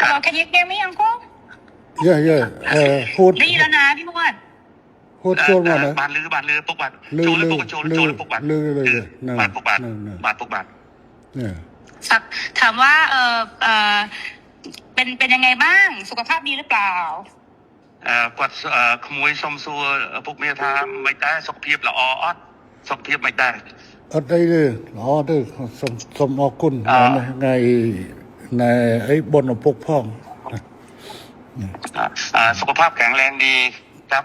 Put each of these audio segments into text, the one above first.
Hello, can you hear me, Uncle? Yeah. พูด ได้ยินแล้วนะพี่มวด พูดโจรมานะ บานลือปุกบาท ลื โจ อ ร ลื ปุ อก โจร ลือ ปุกบาท ลือเลยนั่น บาทปุกบาท นั่น บาทปุกบาท เนี่ย ถามว่าเป็นยังไงบ้างสุขภาพดีหรือเปล่า គាត់ក្មួយសុំសួរពុកមាថាមិនដែរសុខភាពល្អអត់សុខភាពមិនដែរ អត់អីទេល្អទេសូមអរគុណថ្ងៃអីបុណ្យឪពុកផង សុខภาพแข็งแรงดีครับ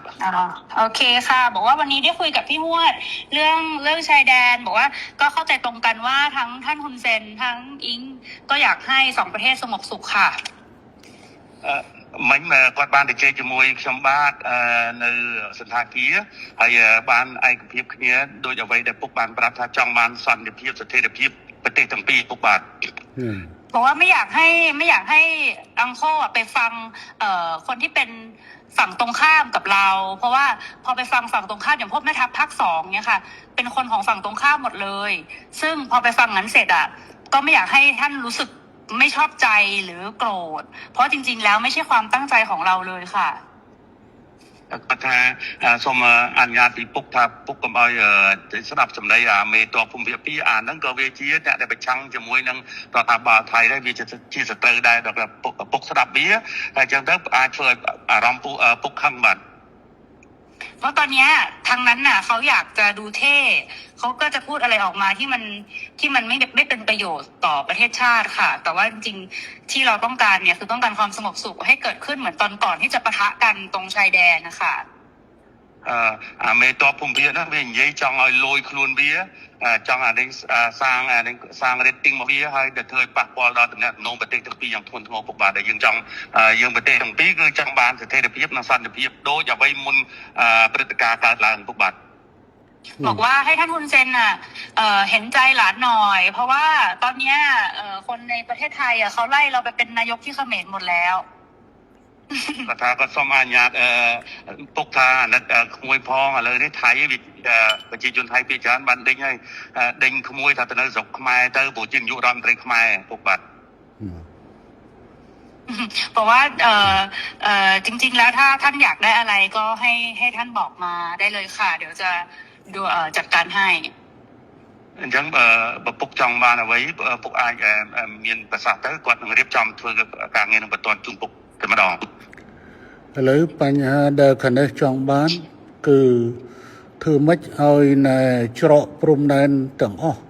โอเคค่ะบอกว่าวันนี้ได้คุยกับพี่มวดเรื่องชายแดนบอกว่าก็เข้าใจตรงกันว่าทั้งท่านฮุนเซนทั้งอิงก็อยากให้2ประเทศสงบสุขค่ะមិញគាត់បានទៅជែកជាមួយខ្ញុំបាទនៅសន្តាគារហើយបានឯកភាពគ្នាដោយអ្វីដែលពុកបានប្រាប់ថាចង់បានសន្តិភាពស្ថិរភាពប្រទេសទាំងពីរពុកបាទบอกว่าไม่อยากให้อังโคไปฟังคนที่เป็นฝั่งตรงข้ามกับเราเพราะว่าพอไปฟังฝั่งตรงข้ามอย่างพวกแม่ทัพภาค2เนี่ยค่ะเป็นคนของฝั่งตรงข้ามหมดเลยซึ่งพอไปฟังนั้นเสร็จก็ไม่อยากให้ท่านรู้สึกไม่ชอบใจหรือโกรธเพราะจริงๆแล้วไม่ใช่ความตั้งใจของเราเลยค่ะគាត់ថាសូមអនុញ្ញាតពីពុកថាពុកកុំឲ្យស្ដាប់សម្ដីមេតបភូមិភាគ2ហ្នឹងក៏វាជាអ្នកដែលប្រឆាំងជាមួយនឹងរដ្ឋាភិបាលថៃដែរវាជាសត្រូវដែរដល់ពុកស្ដាប់វាហើយអញ្ចឹងទៅអាចធ្វើឲ្យអារម្មណ៍ពុកខឹងបាទเพราะตอนนี้ทางนั้นเขาอยากจะดูเท่เขาก็จะพูดอะไรออกมาที่มันไม่เป็นประโยชน์ต่อประเทศชาติค่ะแต่ว่าจริงๆที่เราต้องการเนี่ยคือต้องการความสงบสุขให้เกิดขึ้นเหมือนตอนก่อนที่จะปะทะกันตรงชายแดนนะคะមេតបភូមិភាគហ្នឹងវានិយាយចង់ឲ្យលយខ្លួនវាចង់សាង rating មកវាហើយទៅធ្វើឲ្យប៉ះពាល់ដល់តំណែងប្រទេសទាំងពីរយ៉ាងធ្ងន់ធ្ងរពុកបាទដែលយើងចង់យើងប្រទេសទាំងពីរគឺចង់បានស្ថិរភាពនិងសន្តិភាពដូចអ្វីមុនព្រឹត្តិការណ៍កើតឡើងពុកបាទบอกว่าให้ท่านฮุนเซนเห็นใจหลานหน่อยเพราะว่าตอนนี้คนในประเทศไทยเขาไล่เราไปเป็นนายกที่เขมรหมดแล้วគាត់ថាគាត់សូមអនុញ្ញាតពុកថាអាណិតក្មួយផងឥឡូវនេះថៃប្រជាជនថៃភាគច្រើនបានដេញហើយដេញក្មួយថាទៅនៅស្រុកខ្មែរទៅព្រោះជានាយករដ្ឋមន្ត្រីខ្មែរពុកបាទบอกว่าจริงๆแล้วถ้าท่านอยากได้อะไรก็ให้ท่านบอกมาได้เลยค่ะเดี๋ยวจะดูจัดการให้អញ្ចឹងបើពុកចង់បានអ្វីពុកអាចមានប្រសាសន៍ទៅគាត់នឹងរៀបចំធ្វើការងារនឹងបន្តជូនពុកតែម្ដងឥឡូវបញ្ហាដែលខាងនេះចង់បានគឺធ្វើម៉េចឲ្យណែច្រកព្រំដែនទាំងអស់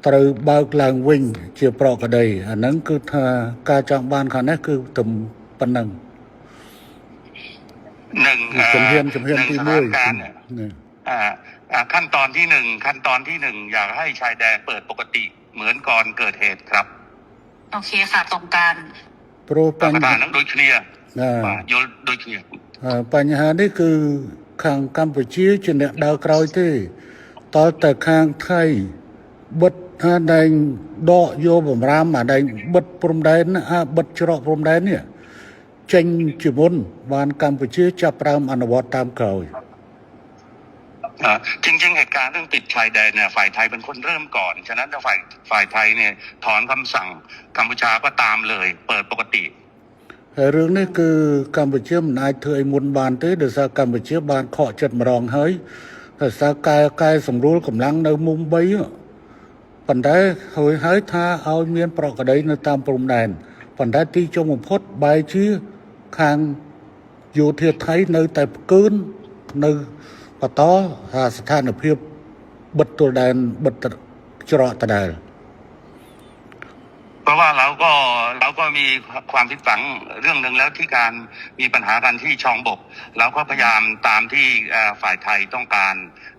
ត្រូវបើកឡើងវិញជាប្រក្រតីអាហ្នឹងគឺថាការចង់បានខាងនេះគឺតែប៉ុណ្្នឹងនឹងជំហានទី1ขั้นตอนที่1อยากให้ชายแดนเปิดปกติเหมือนก่อนเกิดเหตุครับโอเคค่ะตรงกันព្រោះបញ្ហាហ្នឹងដូចគ្នាបាទយល់ដូចគ្នាបញ្ហានេះគឺខាងកម្ពុជាជាអ្នកដើរក្រោយទេតើតែខាងថៃបិទដែងដកយកបំរាមដែងបិទព្រំដែនបិទច្រកព្រំដែននេះចេញជាមុនបានកម្ពុជាចាប់ផ្ដើមអនុវត្តតាមក្រោយจริงๆเหตุการณ์เรื่องปิดชายแดนเนี่ยฝ่ายไทยเป็นคนเริ่มก่อนฉะนั้นถ้าฝ่ายไทยเนี่ยถอนคำสั่งกัมพูชาก็ตามเลยเปิดปกติហើយរឿងនេះគឺកម្ពុជាមិនអាចធ្វើឲ្យមុនបានទេដោយសារកម្ពុជាបានខកចិត្តម្ដងហើយដោយសារកែសម្រួលកម្លាំងនៅមុំ3ប៉ុន្តែហើយថាឲ្យមានប្រក្រតីនៅតាមព្រំដែនប៉ុន្តែទីចុងបំផុតបែរជាខាងយោធាថៃនៅតែផ្កើននៅបន្តស្ថានភាពបិទទល់ដែនបិទច្រកដដែលเพราะว่าเราก็มีความผิดหวังเรื่องหนึ่งแล้วที่การมีปัญหากันที่ช่องบกเราก็พยายามตามที่ฝ่ายไทยต้องการ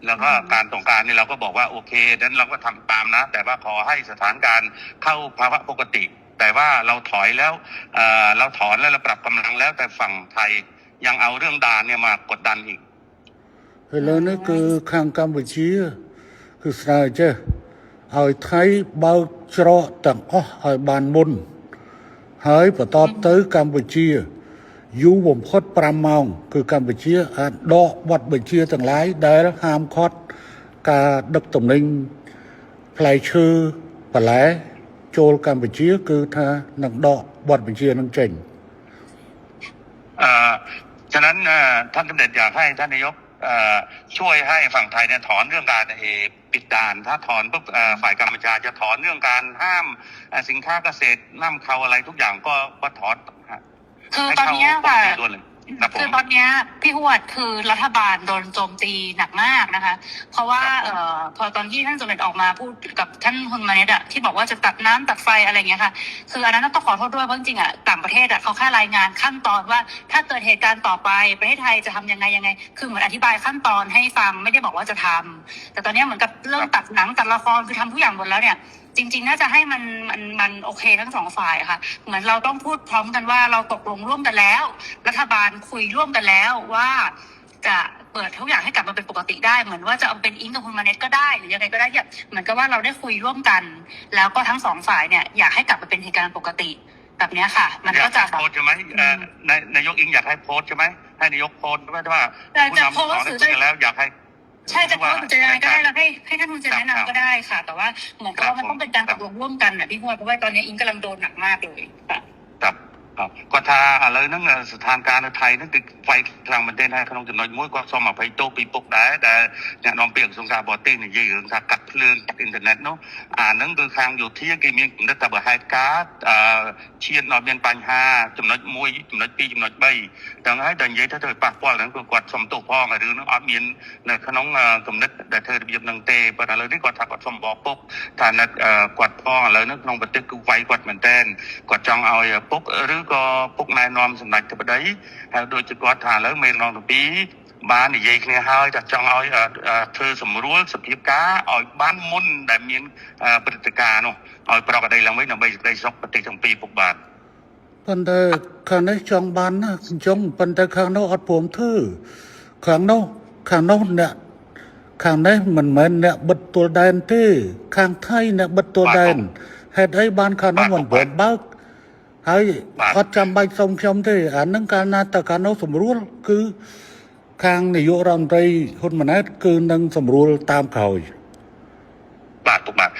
แล้วก็การต้องการนี่เราก็บอกว่าโอเคนั้นเราก็ทำตามนะแต่ว่าขอให้สถานการณ์เข้าภาวะปกติแต่ว่าเราถอยแล้วเราถอนแล้วเราปรับกำลังแล้วแต่ฝั่งไทยยังเอาเรื่องด่านเนี่ยมากดดันอีกឥឡូវនេះគឺខាងកម្ពុជាគឺស្នើចេះឲ្យថៃបើកច្រកទាំងអស់ឲ្យបានមុនហើយបន្តទៅកម្ពុជាយូរបំផុត5ម៉ោងគឺកម្ពុជាអាចដកបទបញ្ជាទាំងឡាយដែលហាមឃាត់ការដឹកទំនិញផ្លែឈើបន្លែចូលកម្ពុជាគឺថានឹងដក บอดบัญชีนั่งเจ๋ง ฉะนั้นท่านสมเด็จอยากให้ท่านนายกช่วยให้ฝั่งไทยเนี่ยถอนเรื่องการปิดด่านถ้าถอนปุ๊บฝ่ายกัมพูชาจะถอนเรื่องการห้ามสินค้าเกษตรนำเข้าอะไรทุกอย่างก็ถอน คือตอนนี้ค่ะ คือ ตอนนี้พี่หวดคือรัฐบาลโดนโจมตีหนักมากนะคะ เพราะว่าพอตอนที่ท่านสมเด็จออกมาพูดกับท่านฮุนมาเนตอะที่บอกว่าจะตัดน้ำตัดไฟอะไรเงี้ยค่ะคืออันนั้นต้องขอโทษด้วยเพราะจริงๆอะต่างประเทศอะเขาแค่รายงานขั้นตอนว่าถ้าเกิดเหตุการณ์ต่อไปประเทศไทยจะทำยังไงคือเหมือนอธิบายขั้นตอนให้ฟังไม่ได้บอกว่าจะทำแต่ตอนนี้เหมือนกับเรื่องตัดหนังตัดละครคือทำทุกอย่างหมดแล้วเนี่ยจริงๆน่าจะให้มันโอเคทั้งสองฝ่ายค่ะเหมือนเราต้องพูดพร้อมกันว่าเราตกลงร่วมกันแล้วรัฐบาลคุยร่วมกันแล้วว่าจะเปิดทุกอย่างให้กลับมาเป็นปกติได้เหมือนว่าจะเอาเป็นอิงกับคุณมาเน็ตก็ได้หรือยังไงก็ได้เนี่ยเหมือนกับว่าเราได้คุยร่วมกัน แล้วก็ทั้งสองฝ่ายเนี่ยอยากให้กลับมาเป็นเหตุการณ์ปกติแบบนี้ค่ะมันก็จะโพสใช่ไหมนายกอิงอยากให้โพสใช่ไหมให้นายกโพสว่าผู้นำของได้คุยกันแล้วอยากให้ใช่จะโพสจะยังไงก็ได้แล้วให้ท่านคุณจะแนะนำก็ได้ค่ะแต่ว่าเหมือนกับว่ามันต้องเป็นการตกลงร่วมกันนะพี่ฮวดเพราะว่าตอนนี้อิงกำลังโดนหนักมากเลยค่ะก็ถ้าอะไรนั่งสถานการณ์ไทยนั่นคือไฟกลางประเทศให้ขนมจำนวนมุ้ยก็สมไปโตปีปุกได้แต่เนี่ยน้องเปียกสงการบอตี้เนี่ยยืนถ้ากัดเพลิงกัดอินเทอร์เน็ตเนาะนั่นคือทางอยู่ที่กี่มีนักแต่แบบไฮการ์ดเชียนนอเบียนปัญหาจำนวนมุ้ยจำนวนปีจำนวนใบดังนั้นดังยัยถ้าเธอปากป้อนนั้นก็กดสมตัวพ่อหรือน้องออมเมียนในขนมกำนัดแต่เธอเบียบนังเตะปัญหาเลยนี่กดถ้ากดสมบอกปุ๊บถ้านักกดพ่อเลยนึกน้องปฏิกูไฟกดเหมือนเต้นกดจองเอาปุ๊บหรือก็ปุกนายนอมสำนักจะไปได้โดยจะกอดฐานแล้วเมลองตัวปีบ้านนี่ยัยเนี่ยให้จัดจองเอาเธอสมรู้สพิบก้าเอาบ้านมุ่นแต่มีปฏิการเนาะเอาปรากฏได้หลังไว้หนังใบได้ซอกปฏิทั้งปีปุกบาทปันแต่ข้างในจองบ้านนะจองปันแต่ข้างนอกอัดผมทื่อข้างนอกเนี่ยข้างในมันเหมือนเนี่ยบัดตัวแดนที่ข้างไทยเนี่ยบัดตัวแดนเหตุให้บ้านข้างนอกมันเปิดบ้าให้อัดจำใบทรงชมที่นั่งการนาตการเอาสมรู้คือข้างในยุโรปไทยคนมันนั้นคือนั่งสมรู้ตามเขาบาทถูกบาท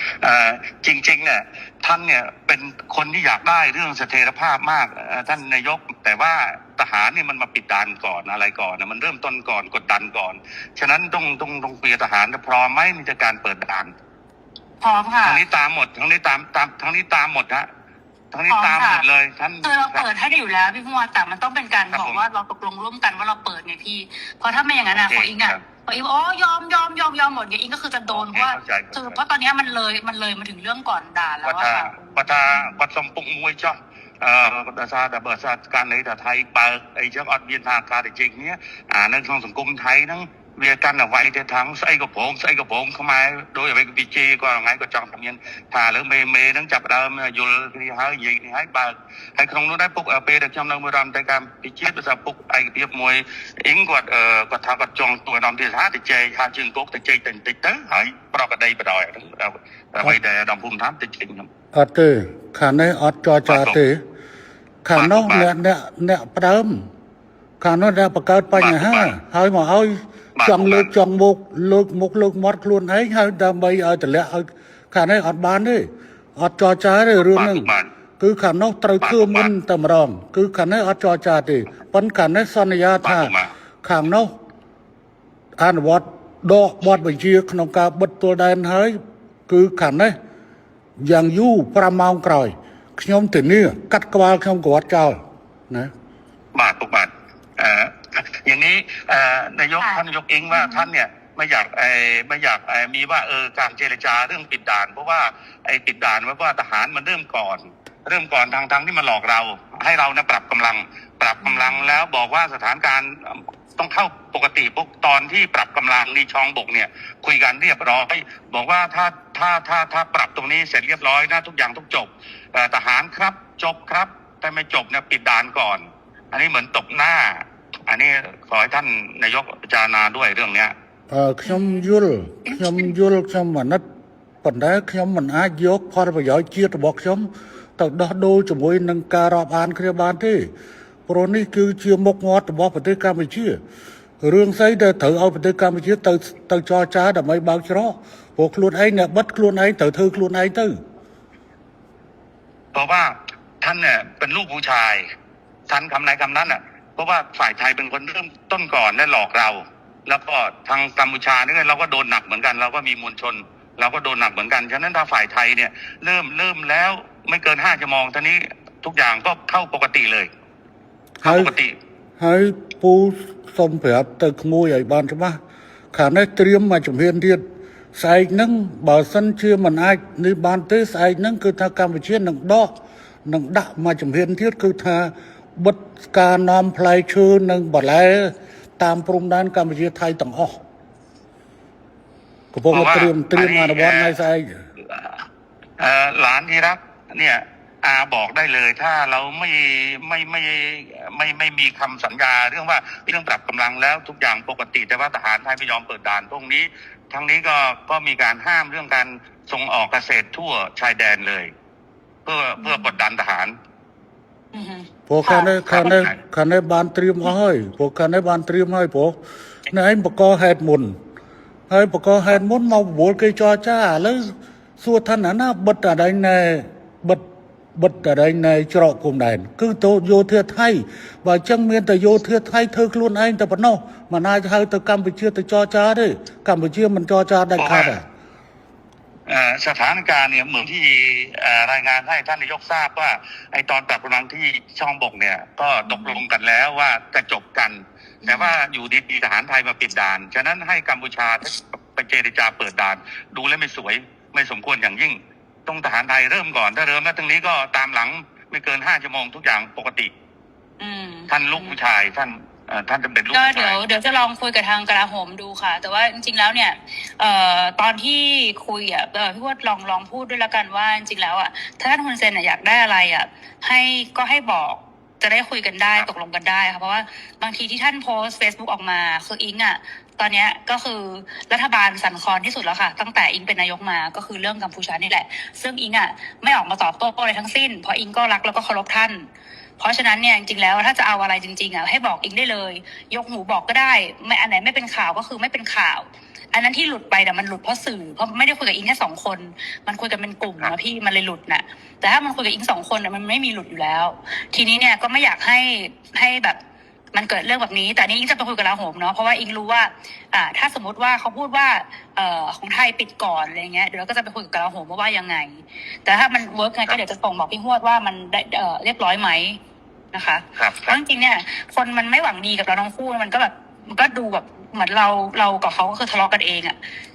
จริงๆเนี่ยท่านเนี่ยเป็นคนที่อยากได้เรื่องเสถียรภาพมากท่านนายกแต่ว่าทหารนี่มันมาปิดด่านก่อนอะไรก่อนนะมันเริ่มต้นก่อนกดดันก่อนฉะนั้นต้องเปลี่ยนทหารพร้อมไหมในการเปิดด่านพร้อมค่ะทั้งนี้ตามหมดทั้งนี้ตามทั้งนี้ตามหมดฮะทั้งนี้ตามหมดเลยท่านคือเราเปิดให้ได้อยู่แล้วพี่ผู้ว่าแต่มันต้องเป็นการบอกว่าเราตกลงร่วมกันว่าเราเปิดไงพี่เพราะถ้าไม่อย่างนั้นขออิงขออิงยอมหมดไงอิงก็คือจะโดนเพราะว่าคือเพราะตอนนี้มันเลยมาถึงเรื่องก่อนด่าแล้วว่าค่ะปัดสมปุงมวยจ้ะแต่ซาแต่เบิดซาการในแต่ไทยเปิดไอ้เจ้าอดเวียนทางการจริงเนี้ยในทางสังคมไทยนั่งเวียกันเอาไว้แต่ทั้งใส่กระโปรงเข้ามาโดยไปวิจัยก็ไงก็จังทำยันถ่าหรือเมย์นั่งจับดาวยุลที่หายยิงให้บาดให้คงนู้นได้ปุกเปย์เด็กจำนำมือรำแต่การวิจัยภาษาปุกไอเปียบมวยอิงกดกดทางกดจองตัวนำที่ท้าติเจหาจึงกุกติเจติดเต๋อหายปลอกกระไดไปดอยไปแต่ดำพุ่มท้ำติดจริงครับอัดเตอขาในอัดจอจ่าเตอขานอกเนี่ยปรำขานอกเนี่ยประกาศไปไงฮะให้มาเอาจังเลิกจังมุกเลิกมอดคลุนให้ดำใบเอาแต่ละขาในอัดบานด้วยอัดจอจ่าด้วยเรื่องนึงคือขานอกตรึกคือมันตำรองคือขาในอัดจอจ่าดิปันขาในสัญญาท่าขานอกอ่านวัดดอกบอดไปเชียขนมกาบัดตัวแดนเฮ้ยคือขาในอย่างยู่ประมาณกลอยขยมถึงนี่กัดกวาขยมกวาดเจ้านะบาทอย่างนี้นายกท่านนายกเองว่าท่านเนี่ยไม่อยากมีว่าการเจรจาเรื่องปิดด่านเพราะว่าไอ้ปิดด่านว่าทหารมันเริ่มก่อนทางที่มันหลอกเราให้เราเนี่ยปรับกำลังแล้วบอกว่าสถานการณ์ต้องเข้าปกติปุ๊บตอนที่ปรับกำลังนี่ช่องบกเนี่ยคุยกันเรียบร้อยบอกว่าถ้าปรับตรงนี้เสร็จเรียบร้อยนะทุกอย่างต้องจบทหารครับจบครับแต่ไม่จบเนี่ยปิดด่านก่อนอันนี้เหมือนตบหน้าอันนี้ขอให้ท่านนายกพิจารณาด้วยเรื่องเนี้ยขยมยุลขยมมันนัดปัญหาขยมมันอายุพอประโยชน์เชียร์บอกขยมแต่ดอดูจมวยนังการอบานเคลียบานที่เพราะนี่คือเชื่อมกงอดบอกปฏิกรรมไม่เชื่อเรื่องไซเดอร์เถอเอาปฏิกรรมไม่เชื่อเตจอจ้าแต่ไม่บางชะพวกคลุนไอ้เนี่ยบัดคลุนไอ้เถอคลุนไอ้ตื้อเพราะว่าถ้ ท่านเนี่ยเป็นลูกผู้ชายท่านคำไหนคำนั้นอ่ะเพราะว่าฝ่ายไทยเป็นคนเริ่มต้นก่อนและหลอกเรา แล้วก็ทางกัมพูชาเนี่ยเราก็โดนหนักเหมือนกันเราก็มีมวลชนเราก็โดนหนักเหมือนกันฉะนั้นถ้าฝ่ายไทยเนี่ยเริ่มแล้วไม่เกิน5 ชั่วโมงท่านี้ทุกอย่างก็เข้าปกติเลยเข้าปกติហើយពូសុំប្រាប់ទៅក្មួយឲ្យបានច្បាស់ខាងនេះត្រៀមមកជំហានទៀតស្អែកហ្នឹងបើសិនជាមិនអាចនេះបានទេស្អែកហ្នឹងគឺថាកម្ពុជានឹងដាក់មកជំហានទៀតគឺថាបិទការនាំផ្លែឈើនិងបន្លែតាមព្រំដែនកម្ពុជាថៃទាំងអស់កំពុងត្រៀមអនុវត្តថ្ងៃស្អែកหลานที่รักเนี่ยอาบอกได้เลยถ้าเราไม่มีคำสัญญาเรื่องว่าเรื่องปรับกำลังแล้วทุกอย่างปกติแต่ว่าทหารไทยไม่ยอมเปิดด่านพวกนี้ทั้งนี้ก็มีการห้ามเรื่องการส่งออกเกษตรทั่วชายแดนเลยเพื่อกดดันทหารព្រោះខាងនេះបានត្រៀមអស់ហើយព្រោះខាងនេះបានត្រៀមហើយព្រោះនេះឯងបកហេតុមុនហើយបកហេតុមុនមកបវល់គេចរចាឥឡូវសួរថាណាបិទអីណែបិទអីណែច្រកគុំដែនគឺទៅយោធាថៃបើអញ្ចឹងមានតែយោធាថៃធ្វើខ្លួនឯងតែប៉ុណ្ណោះមិនអាចហៅទៅកម្ពុជាទៅចរចាទេកម្ពុជាមិនចរចាដាច់ខាតទេสถานการณ์เนี่ยเหมือนที่รายงานให้ท่านนายกทราบว่าไอ้ตอนปรับกำลังที่ช่องบกเนี่ยก็ตกลงกันแล้วว่าจะจบกันแต่ว่าอยู่ดีๆทหารไทยมาปิดด่านฉะนั้นให้กัมพูชาไปเจรจาเปิดด่านดูแล้วไม่สวยไม่สมควรอย่างยิ่งต้องทหารไทยเริ่มก่อนถ้าเริ่มแล้วทั้งนี้ก็ตามหลังไม่เกิน5 ชั่วโมงทุกอย่างปกติท่านลูกผู้ชายท่านจะเป็นลูกก็เดี๋ยวจะลองคุยกับทางกลาโหมดูค่ะแต่ว่าจริงๆแล้วเนี่ยตอนที่คุยพี่ว่าลองพูดด้วยละกันว่าจริงๆแล้วถ้าท่านฮุนเซนอยากได้อะไรให้บอกจะได้คุยกันได้ตกลงกันได้ค่ะเพราะว่าบางทีที่ท่านโพสต์ Facebook ออกมาคืออิงตอนนี้ก็คือรัฐบาลสั่นคลอนที่สุดแล้วค่ะตั้งแต่อิงเป็นนายกมาก็คือเรื่องกัมพูชานี่แหละซึ่งอิงไม่ออกมาตอบโต้อะไรทั้งสิ้นเพราะอิงก็รักแล้วก็เคารพท่านเพราะฉะนั้นเนี่ยจริงๆแล้วถ้าจะเอาอะไรจริงๆให้บอกอิงได้เลยยกหูบอกก็ได้ไม่อันไหนไม่เป็นข่าวก็คือไม่เป็นข่าวอันนั้นที่หลุดไปมันหลุดเพราะสื่อเพราะไม่ได้คุยกับอิงแค่2 คนมันคุยกันเป็นกลุ่มนะพี่มันเลยหลุดน่ะแต่ถ้ามันคุยกับอิง2 คนมันไม่มีหลุดอยู่แล้วทีนี้เนี่ยก็ไม่อยากให้แบบมันเกิดเรื่องแบบนี้แต่นี่อิงจะไปคุยกับลาโหมเนาะเพราะว่าอิงรู้ว่าถ้าสมมติว่าเขาพูดว่าของไทยปิดก่อนอะไรเงี้ยเดี๋ยวเราก็จะไปคุยกับลาโหมว่ายังไงแต่ถ้ามันเวิร์กไงก็เดี๋ยวจะส่งบอกพี่ฮวดว่ามันได้เรียบร้อยไหมนะคะเพราะจริงๆเนี่ยคนมันไม่หวังดีกับเราทั้งคู่มันก็แบบมันก็ดูแบบเหมือนเรากับเขาก็คือทะเลาะกันเอง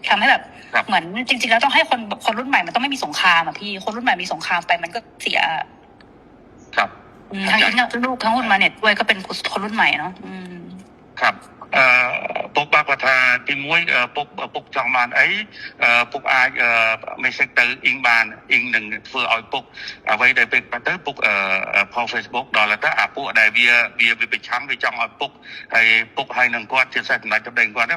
ทำให้แบบเหมือนจริงๆแล้วต้องให้คนรุ่นใหม่มันต้องไม่มีสงครามพี่คนรุ่นใหม่มีสงครามไปมันก็เสียครับทั้งลูกทั้งหุ้นมาเน็ตด้วยก็เป็นคนรุ่นใหม่เนาะครับពុកបាក់គាត់ថាទី1ពុកចង់បានអីពុកអាចមេសេចទៅអ៊ីងបានអ៊ីងនឹងធ្វើឲ្យពុកអ្វីដែលពេលទៅពុកផុស Facebook ដល់ទៅអាពួកដែលវាប្រឆាំងវាចង់ឲ្យពុកហើយនឹងគាត់ជាសេះសម្ដេចទៅដេញគាត់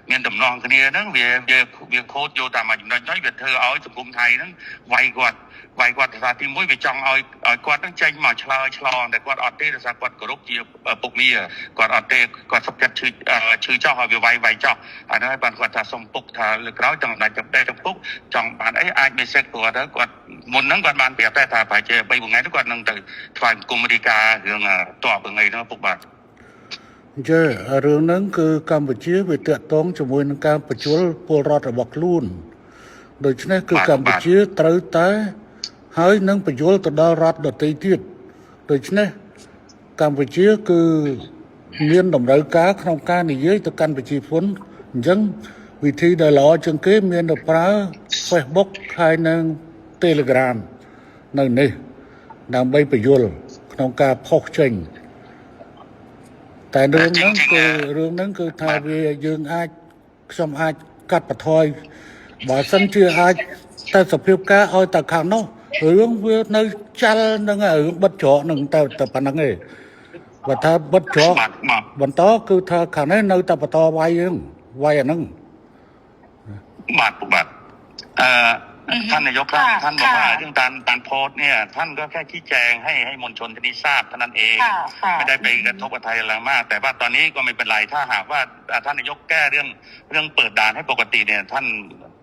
មានដំណងគ្នាហ្នឹងវាខូចយកតាមមួយចំណុចហ្នឹងវាធ្វើឲ្យសង្គមថៃហ្នឹងវាយគាត់ថាទី1វាចង់ឲ្យគាត់នឹងចេញមកឆ្លើយឆ្លងតែគាត់អត់ទេដោយសារគាត់គោរពជាពុកមាគាត់អត់ទេគាត់សុខចិត្តឈឺចោះឲ្យវាវាយចោះហើយហ្នឹងហើយបានគាត់ថាសុំពុកថាលើក្រោយចង់ដាច់ចាប់តែពុកចង់បានអីអាចមេសេចគាត់មុនហ្នឹងគាត់បានប្រាប់តែថាប្រហែលជា3 ថ្ងៃទៅគាត់នឹងទៅថ្វាយគុំរីការឿងតបថ្ងៃហ្នឹងពុកបាទចារឿងហ្នឹងគឺកម្ពុជាវាតាក់ទងជាមួយនឹងការបញ្ជូលពលរដ្ឋរបស់ខ្លួនដូច្នេះគឺកម្ពុជាត្រូវតែហើយនឹងបញ្យល់ទៅដល់រដ្ឋដទៃទៀតដូច្នេះកម្ពុជាគឺមានតម្រូវការក្នុងការនិយាយទៅកាន់ប្រជាជនអញ្ចឹងវិធីដែលល្អជាងគេមានទៅប្រើ Facebook ហើយនឹង Telegram នៅនេះដើម្បីបញ្យល់ក្នុងការផុសចេញតែរឿងហ្នឹងគឺថាវាយើងខ្ញុំអាចកាត់បន្ថយបើសិនជាអាចតែសភាពការឲ្យតែខាងនោះរឿងវានៅចាល់នឹងរឿងបិទច្រកនឹងតែប៉ុណ្្នឹងឯងបើថាបិទច្រកបន្តគឺថាខាងនេះនៅតែបន្តវាយអាហ្នឹងបាទท่านนายกท่านบอกว่าเรื่องการโพสต์เนี่ยท่านก็แค่ชี้แจงให้มวลชนที่นี้ทราบเท่านั้นเองไม่ได้ไปกระทบกับไทยอะไรมากแต่ว่าตอนนี้ก็ไม่เป็นไรถ้าหากว่าท่านนายกแก้เรื่องเปิดด่านให้ปกติเนี่ยท่าน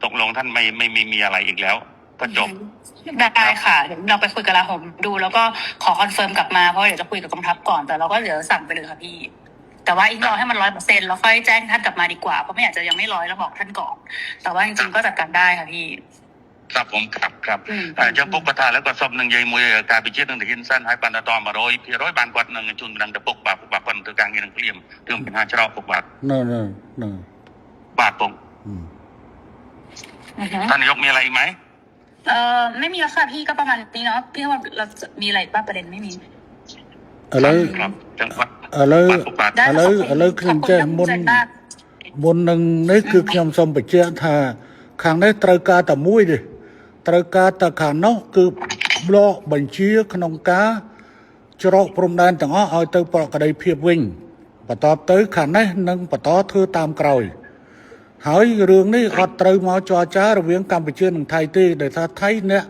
ตกลงท่านไม่มีอะไรอีกแล้วก็จบ ได้ค่ะเดี๋ยวเราไปคุยกับลาผมดูแล้วก็ขอคอนเฟิร์มกลับมาเพราะเดี๋ยวจะคุยกับกองทัพก่อนแต่เราก็เดี๋ยวสั่งไปเลยค่ะพี่แต่ว่าอีกรอให้มัน100%แล้วค่อยแจ้งท่านกลับมาดีกว่าเพราะไม่อยากจะยังไม่100แล้วบอกท่านก่อนแต่ว่าจริงๆก็จัดการได้ค่ะพี่ครับผมครับจะពុកបថាแล้วก็សពនឹងនិយាយមួយការវិជានឹងទៅហ៊ានសិនហើយបានដល់100%បានគាត់នឹងជូនដំណឹងទៅពុកបាទពុកបាទគាត់ធ្វើការងារនឹងភ្លាមរឿងបញ្ហាច្រកពុកបាទ นั่น បាទពុក อืม ท่านนายกมีอะไรอีกไหม ไม่มีแล้วค่ะพี่ก็ประมาณนี้เนาะพี่ว่าเราจะมีอะไรบ้างประเด็นไม่มี อะไร ครับจังหวัด อะไร ពុកបាទ ได้ อะไรខ្ញុំចេះមុន មុននឹងនេះគឺខ្ញុំសូមបញ្ជាក់ថាខាងនេះត្រូវការតែមួយទេត្រូវការតែខាងនោះគឺប្លក់បញ្ជាក្នុងការច្រកព្រំដែនទាំងអស់ឲ្យទៅប្រកដីភាពវិញបន្តទៅខាងនេះនឹងបន្តធ្វើតាមក្រោយហើយរឿងនេះអត់ត្រូវមកចរចារវាងកម្ពុជានិងថៃទេដោយថាថៃអ្ន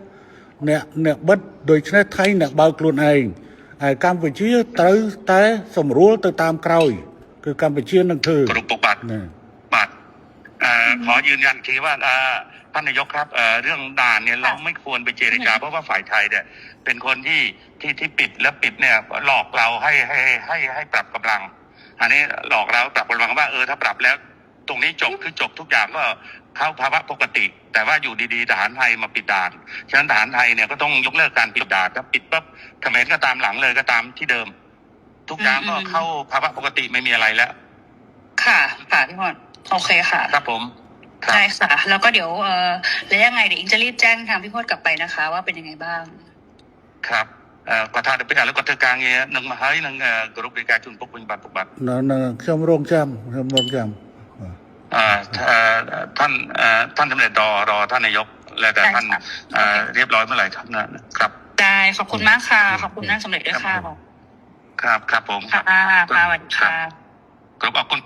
កបិទដូច្នេះថៃអ្នកបើកខ្លួនឯងហើយកម្ពុជាត្រូវតែសម្រួលទៅតាមក្រោយគឺកម្ពុជានឹងធ្វើ គ្រប់ពុកបាទ ណា បាទขอยืนยันทีว่าท่านนายกครับเรื่องด่านเนี่ยเราไม่ควรไปเจรจาเพราะว่าฝ่ายไทยเนี่ยเป็นคนที่ปิดแล้วปิดเนี่ยหลอกเราให้ปรับกำลัง อันนี้หลอกเราปรับกำลังว่าถ้าปรับแล้วตรงนี้จบคือจบทุกอย่างก็เข้าภาวะปกติ แต่ว่าอยู่ดีๆทหารไทยมาปิดด่านฉะนั้นทหารไทยเนี่ยก็ต้องยกเลิกการปิดด่านถ้าปิดปั๊บเขมรก็ตามหลังเลยก็ตามที่เดิม ทุกอย่างก็เข้าภาวะปกติไม่มีอะไรแล้ว ค่ะพี่พรโอเคค่ะ ครับผมครับ ได้ค่ะแล้วก็เดี๋ยวแล้วยังไงเดี๋ยวอิงจะรีบแจ้งทางพี่พจน์กลับไปนะคะ ว่าเป็นยังไงบ้าง ครับក៏ថាទៅពេលឥឡូវគាត់ធ្វើការងារនឹងមកហើយនឹងគ្រប់នៃការជូនពុកវិញបាទពុកបាទ ខ្ញុំរងចាំ ท่านสำเร็จรอท่านนายกแล้วแต่ท่านเรียบร้อยเมื่อไหร่ครับ ได้ขอบคุณมากค่ะขอบคุณนั่งสำเร็จด้วยค่ะ ครับผม ค่ะสวัสดีค่ะ ครับขอบคุณ